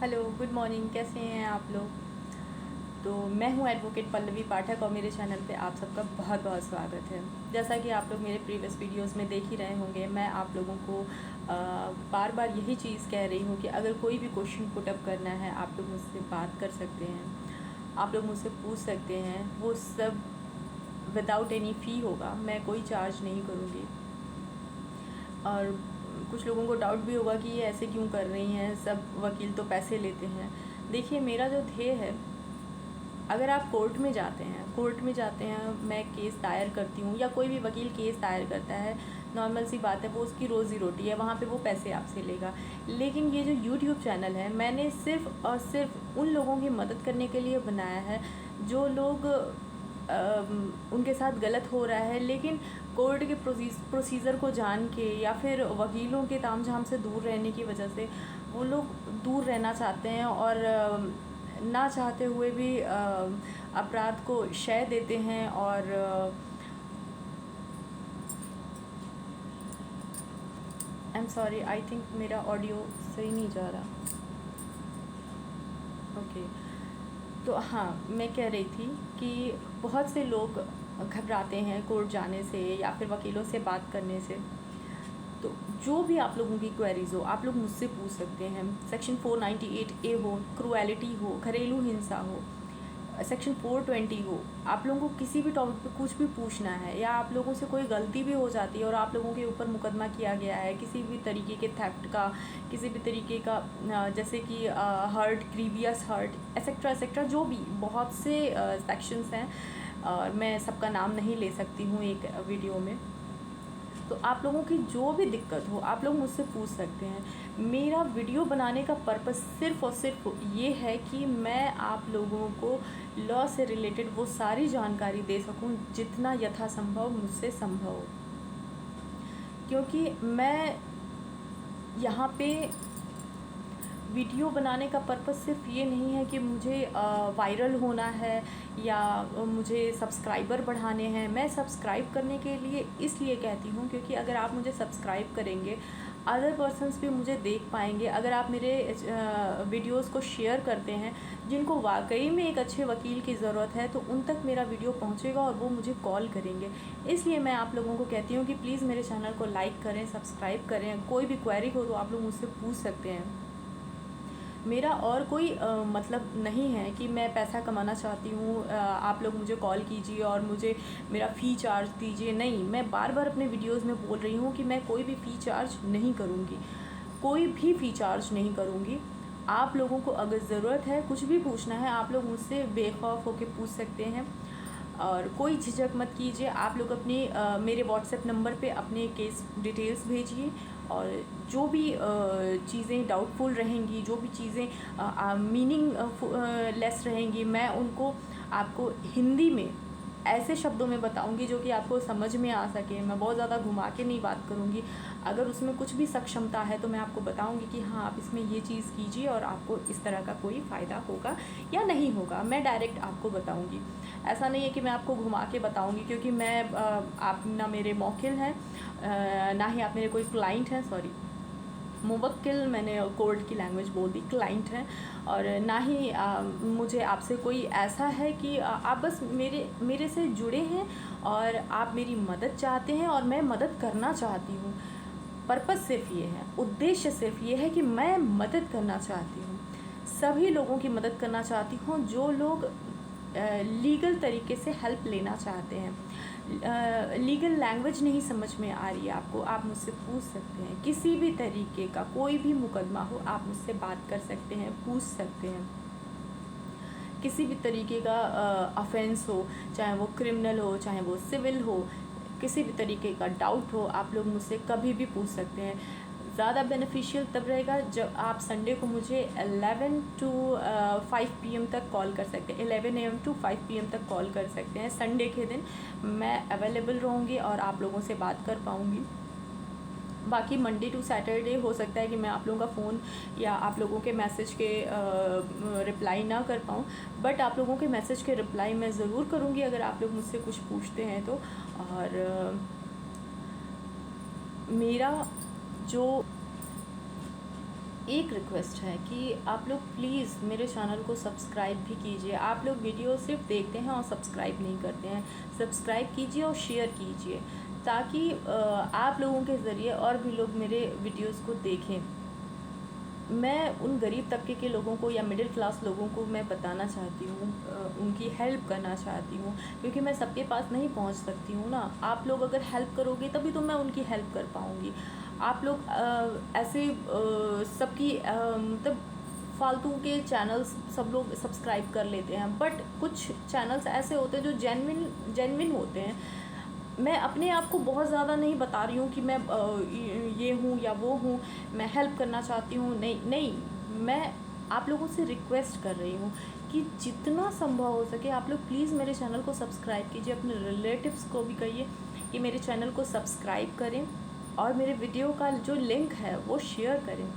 Hello, good morning. कैसे हैं आप लोग? तो मैं हूं एडवोकेट पल्लवी पाठक और मेरे चैनल पे आप सबका बहुत बहुत स्वागत है। जैसा कि आप लोग मेरे प्रीवियस वीडियोस में देख ही रहे होंगे, मैं आप लोगों को बार बार यही चीज़ कह रही हूं कि अगर कोई भी क्वेश्चन पुटअप करना है, आप लोग मुझसे बात कर सकते हैं, आप लोग मुझसे पूछ सकते हैं। वो सब विदाउट एनी फ़ी होगा, मैं कोई चार्ज नहीं करूँगी। और कुछ लोगों को डाउट भी होगा कि ये ऐसे क्यों कर रही हैं, सब वकील तो पैसे लेते हैं। देखिए, मेरा जो ध्येय है, अगर आप कोर्ट में जाते हैं, मैं केस दायर करती हूँ या कोई भी वकील केस दायर करता है, नॉर्मल सी बात है, वो उसकी रोज़ी रोटी है, वहाँ पे वो पैसे आपसे लेगा। लेकिन ये जो यूट्यूब चैनल है, मैंने सिर्फ़ और सिर्फ उन लोगों की मदद करने के लिए बनाया है जो लोग उनके साथ गलत हो रहा है, लेकिन कोर्ट के प्रोसीजर को जान के या फिर वकीलों के तामझाम से दूर रहने की वजह से वो लोग दूर रहना चाहते हैं और ना चाहते हुए भी अपराध को शय देते हैं। और I am sorry, I think मेरा ऑडियो सही नहीं जा रहा। ओके। तो हाँ, मैं कह रही थी कि बहुत से लोग घबराते हैं कोर्ट जाने से या फिर वकीलों से बात करने से। तो जो भी आप लोगों की क्वेरीज़ हो, आप लोग मुझसे पूछ सकते हैं। सेक्शन 498A हो, क्रूएलिटी हो, घरेलू हिंसा हो, सेक्शन 420 हो, आप लोगों को किसी भी टॉपिक पे कुछ भी पूछना है, या आप लोगों से कोई गलती भी हो जाती है और आप लोगों के ऊपर मुकदमा किया गया है किसी भी तरीके के थेफ्ट का, किसी भी तरीके का, जैसे कि hurt, grievous hurt, etcetera etcetera, जो भी बहुत से सेक्शंस हैं, और मैं सबका नाम नहीं ले सकती हूँ एक वीडियो में। तो आप लोगों की जो भी दिक्कत हो, आप लोग मुझसे पूछ सकते हैं। मेरा वीडियो बनाने का पर्पस सिर्फ़ और सिर्फ ये है कि मैं आप लोगों को लॉ से रिलेटेड वो सारी जानकारी दे सकूं जितना यथासंभव मुझसे संभव हो। क्योंकि मैं यहाँ पे वीडियो बनाने का पर्पस सिर्फ ये नहीं है कि मुझे वायरल होना है या मुझे सब्सक्राइबर बढ़ाने हैं। मैं सब्सक्राइब करने के लिए इसलिए कहती हूँ क्योंकि अगर आप मुझे सब्सक्राइब करेंगे, अदर पर्सन्स भी मुझे देख पाएंगे। अगर आप मेरे वीडियोस को शेयर करते हैं, जिनको वाकई में एक अच्छे वकील की ज़रूरत है, तो उन तक मेरा वीडियो पहुँचेगा और वो मुझे कॉल करेंगे। इसलिए मैं आप लोगों को कहती हूँ कि प्लीज़ मेरे चैनल को लाइक करें, सब्सक्राइब करें। कोई भी क्वेरी हो तो आप लोग मुझसे पूछ सकते हैं। मेरा और कोई मतलब नहीं है कि मैं पैसा कमाना चाहती हूँ, आप लोग मुझे कॉल कीजिए और मुझे मेरा फ़ी चार्ज दीजिए। नहीं, मैं बार बार अपने वीडियोस में बोल रही हूँ कि मैं कोई भी फ़ी चार्ज नहीं करूँगी, कोई भी फ़ी चार्ज नहीं करूँगी। आप लोगों को अगर ज़रूरत है, कुछ भी पूछना है, आप लोग मुझसे बेखौफ होकर पूछ सकते हैं और कोई झिझक मत कीजिए। आप लोग अपने मेरे व्हाट्सएप नंबर पे अपने केस डिटेल्स भेजिए, और जो भी चीज़ें डाउटफुल रहेंगी, जो भी चीज़ें मीनिंग लेस रहेंगी, मैं उनको आपको हिंदी में ऐसे शब्दों में बताऊंगी जो कि आपको समझ में आ सके। मैं बहुत ज़्यादा घुमा के नहीं बात करूंगी। अगर उसमें कुछ भी सक्षमता है तो मैं आपको बताऊंगी कि हाँ, आप इसमें ये चीज़ कीजिए और आपको इस तरह का कोई फ़ायदा होगा या नहीं होगा, मैं डायरेक्ट आपको बताऊंगी। ऐसा नहीं है कि मैं आपको घुमा के बताऊंगी, क्योंकि मैं आप ना मेरे मौकिल हैं, ना ही आप मेरे कोई क्लाइंट हैं। सॉरी, मुवक्किल, मैंने कोर्ट की लैंग्वेज बोल दी, क्लाइंट हैं। और ना ही मुझे आपसे कोई ऐसा है कि आप बस मेरे से जुड़े हैं और आप मेरी मदद चाहते हैं और मैं मदद करना चाहती हूँ। पर्पस सिर्फ ये है, उद्देश्य सिर्फ ये है कि मैं मदद करना चाहती हूँ, सभी लोगों की मदद करना चाहती हूँ जो लोग लीगल तरीके से हेल्प लेना चाहते हैं। लीगल लैंग्वेज नहीं समझ में आ रही है आपको, आप मुझसे पूछ सकते हैं। किसी भी तरीके का कोई भी मुकदमा हो, आप मुझसे बात कर सकते हैं, पूछ सकते हैं। किसी भी तरीके का ऑफेंस हो, चाहे वो क्रिमिनल हो, चाहे वो सिविल हो, किसी भी तरीके का डाउट हो, आप लोग मुझसे कभी भी पूछ सकते हैं। ज़्यादा बेनिफिशियल तब रहेगा जब आप संडे को मुझे 11 टू 5 PM तक कॉल कर सकते हैं। 11 AM टू 5 PM तक कॉल कर सकते हैं। संडे के दिन मैं अवेलेबल रहूँगी और आप लोगों से बात कर पाऊँगी। बाकी मंडे टू सैटरडे हो सकता है कि मैं आप लोगों का फ़ोन या आप लोगों के मैसेज के रिप्लाई ना कर पाऊँ, बट आप लोगों के मैसेज के रिप्लाई मैं ज़रूर करूँगी अगर आप लोग मुझसे कुछ पूछते हैं तो। और मेरा जो एक रिक्वेस्ट है कि आप लोग प्लीज़ मेरे चैनल को सब्सक्राइब भी कीजिए। आप लोग वीडियो सिर्फ देखते हैं और सब्सक्राइब नहीं करते हैं। सब्सक्राइब कीजिए और शेयर कीजिए ताकि आप लोगों के ज़रिए और भी लोग मेरे वीडियोस को देखें। मैं उन गरीब तबके के लोगों को या मिडिल क्लास लोगों को मैं बताना चाहती हूँ, उनकी हेल्प करना चाहती हूँ, क्योंकि मैं सबके पास नहीं पहुँच सकती हूँ ना। आप लोग अगर हेल्प करोगे तभी तो मैं उनकी हेल्प कर पाऊँगी। आप लोग ऐसे सबकी मतलब फालतू के चैनल्स सब लोग सब्सक्राइब कर लेते हैं, बट कुछ चैनल्स ऐसे होते हैं जो जेन्युइन होते हैं। मैं अपने आप को बहुत ज़्यादा नहीं बता रही हूँ कि मैं ये हूँ या वो हूँ, मैं हेल्प करना चाहती हूँ, नहीं नहीं, मैं आप लोगों से रिक्वेस्ट कर रही हूँ कि जितना संभव हो सके आप लोग प्लीज़ मेरे चैनल को सब्सक्राइब कीजिए। अपने रिलेटिव्स को भी कहिए कि मेरे चैनल को सब्सक्राइब करें और मेरे वीडियो का जो लिंक है वो शेयर करें।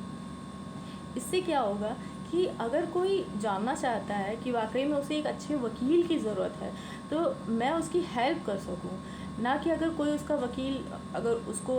इससे क्या होगा कि अगर कोई जानना चाहता है कि वाकई में उसे एक अच्छे वकील की ज़रूरत है तो मैं उसकी हेल्प कर सकूं, ना कि अगर कोई उसका वकील अगर उसको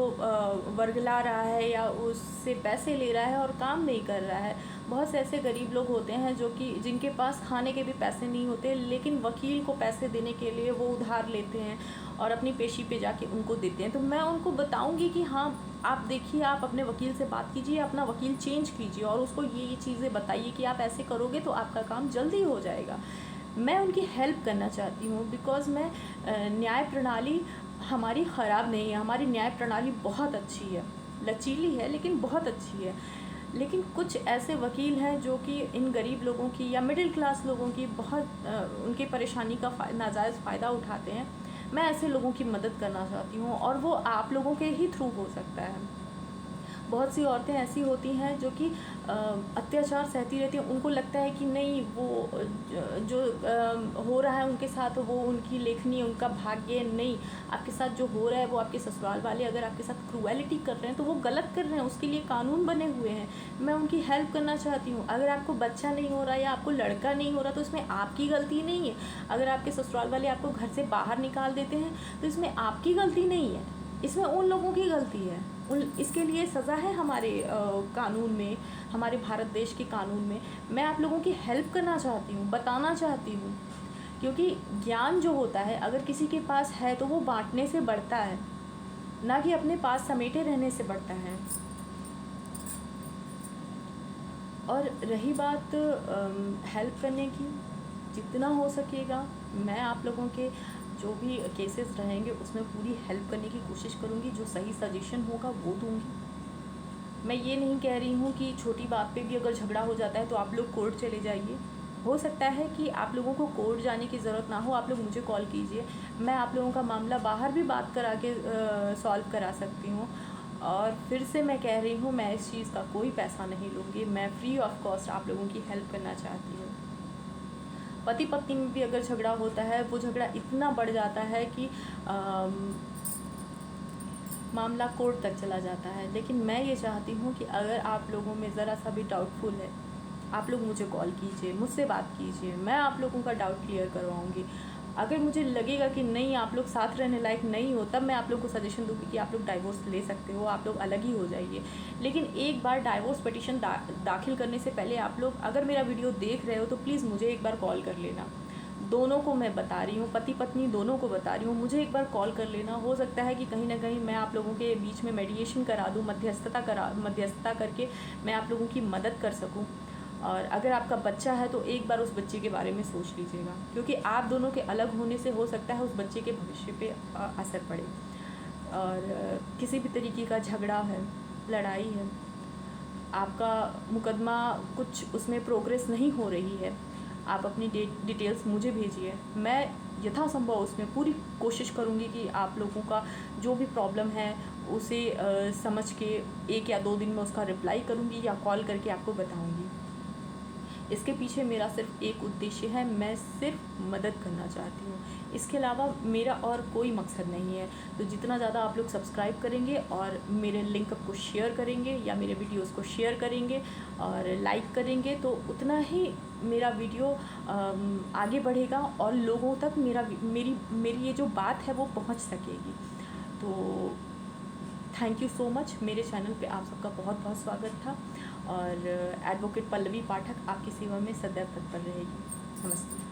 वर्गला रहा है या उससे पैसे ले रहा है और काम नहीं कर रहा है। बहुत से ऐसे गरीब लोग होते हैं जो कि जिनके पास खाने के भी पैसे नहीं होते, लेकिन वकील को पैसे देने के लिए वो उधार लेते हैं और अपनी पेशी पे जाके उनको देते हैं। तो मैं उनको बताऊंगी कि हाँ, आप देखिए, आप अपने वकील से बात कीजिए, अपना वकील चेंज कीजिए और उसको ये चीज़ें बताइए कि आप ऐसे करोगे तो आपका काम जल्दी हो जाएगा। मैं उनकी हेल्प करना चाहती हूँ बिकॉज़ मैं न्याय प्रणाली हमारी ख़राब नहीं है, हमारी न्याय प्रणाली बहुत अच्छी है, लचीली है लेकिन बहुत अच्छी है। लेकिन कुछ ऐसे वकील हैं जो कि इन गरीब लोगों की या मिडिल क्लास लोगों की बहुत उनकी परेशानी का नाजायज़ फ़ायदा उठाते हैं। मैं ऐसे लोगों की मदद करना चाहती हूँ और वो आप लोगों के ही थ्रू हो सकता है। बहुत सी औरतें ऐसी होती हैं जो कि अत्याचार सहती रहती हैं। उनको लगता है कि नहीं, वो जो हो रहा है उनके साथ वो उनकी लेखनी, उनका भाग्य नहीं। आपके साथ जो हो रहा है वो आपके ससुराल वाले अगर आपके साथ क्रूएलिटी कर रहे हैं तो वो गलत कर रहे हैं, उसके लिए कानून बने हुए हैं। मैं उनकी हेल्प करना चाहती हूँ। अगर आपको बच्चा नहीं हो रहा या आपको लड़का नहीं हो रहा तो इसमें आपकी गलती नहीं है। अगर आपके ससुराल वाले आपको घर से बाहर निकाल देते हैं तो इसमें आपकी गलती नहीं है, इसमें उन लोगों की गलती है। इसके लिए सज़ा है हमारे कानून में, हमारे भारत देश के कानून में। मैं आप लोगों की हेल्प करना चाहती हूँ, बताना चाहती हूँ, क्योंकि ज्ञान जो होता है अगर किसी के पास है तो वो बांटने से बढ़ता है, ना कि अपने पास समेटे रहने से बढ़ता है। और रही बात हेल्प करने की, जितना हो सकेगा मैं आप लोगों के जो भी केसेस रहेंगे उसमें पूरी हेल्प करने की कोशिश करूँगी। जो सही सजेशन होगा वो दूँगी। मैं ये नहीं कह रही हूँ कि छोटी बात पे भी अगर झगड़ा हो जाता है तो आप लोग कोर्ट चले जाइए। हो सकता है कि आप लोगों को कोर्ट जाने की ज़रूरत ना हो, आप लोग मुझे कॉल कीजिए, मैं आप लोगों का मामला बाहर भी बात करा के सॉल्व करा सकती हूँ। और फिर से मैं कह रही हूँ, मैं इस चीज़ का कोई पैसा नहीं लूँगी, मैं फ्री ऑफ कॉस्ट आप लोगों की हेल्प करना चाहती हूँ। पति पत्नी में भी अगर झगड़ा होता है, वो झगड़ा इतना बढ़ जाता है कि मामला कोर्ट तक चला जाता है। लेकिन मैं ये चाहती हूँ कि अगर आप लोगों में ज़रा सा भी डाउटफुल है, आप लोग मुझे कॉल कीजिए, मुझसे बात कीजिए, मैं आप लोगों का डाउट क्लियर करवाऊँगी। अगर मुझे लगेगा कि नहीं, आप लोग साथ रहने लायक नहीं हो, तब मैं आप लोग को सजेशन दूँगी कि आप लोग डाइवोर्स ले सकते हो, आप लोग अलग ही हो जाइए। लेकिन एक बार डाइवोर्स पिटीशन दाखिल करने से पहले आप लोग अगर मेरा वीडियो देख रहे हो तो प्लीज़ मुझे एक बार कॉल कर लेना। दोनों को मैं बता रही हूँ, पति पत्नी दोनों को बता रही हूँ, मुझे एक बार कॉल कर लेना। हो सकता है कि कहीं ना कहीं मैं आप लोगों के बीच में मेडिएशन करा दूँ, मध्यस्थता करके मैं आप लोगों की मदद कर सकूँ। और अगर आपका बच्चा है तो एक बार उस बच्चे के बारे में सोच लीजिएगा, क्योंकि आप दोनों के अलग होने से हो सकता है उस बच्चे के भविष्य पे असर पड़े। और किसी भी तरीके का झगड़ा है, लड़ाई है, आपका मुकदमा कुछ उसमें प्रोग्रेस नहीं हो रही है, आप अपनी डिटेल्स मुझे भेजिए। मैं यथासंभव उसमें पूरी कोशिश करूँगी कि आप लोगों का जो भी प्रॉब्लम है उसे समझ के 1 या 2 दिन में उसका रिप्लाई करूँगी या कॉल करके आपको बताऊँगी। इसके पीछे मेरा सिर्फ एक उद्देश्य है, मैं सिर्फ मदद करना चाहती हूँ। इसके अलावा मेरा और कोई मकसद नहीं है। तो जितना ज़्यादा आप लोग सब्सक्राइब करेंगे और मेरे लिंक को शेयर करेंगे या मेरे वीडियोस को शेयर करेंगे और लाइक करेंगे तो उतना ही मेरा वीडियो आगे बढ़ेगा और लोगों तक मेरी ये जो बात है वो पहुँच सकेगी। तो थैंक यू सो मच। मेरे चैनल पे आप सबका बहुत बहुत स्वागत था और एडवोकेट पल्लवी पाठक आपकी सेवा में सदैव तत्पर रहेगी। नमस्ते।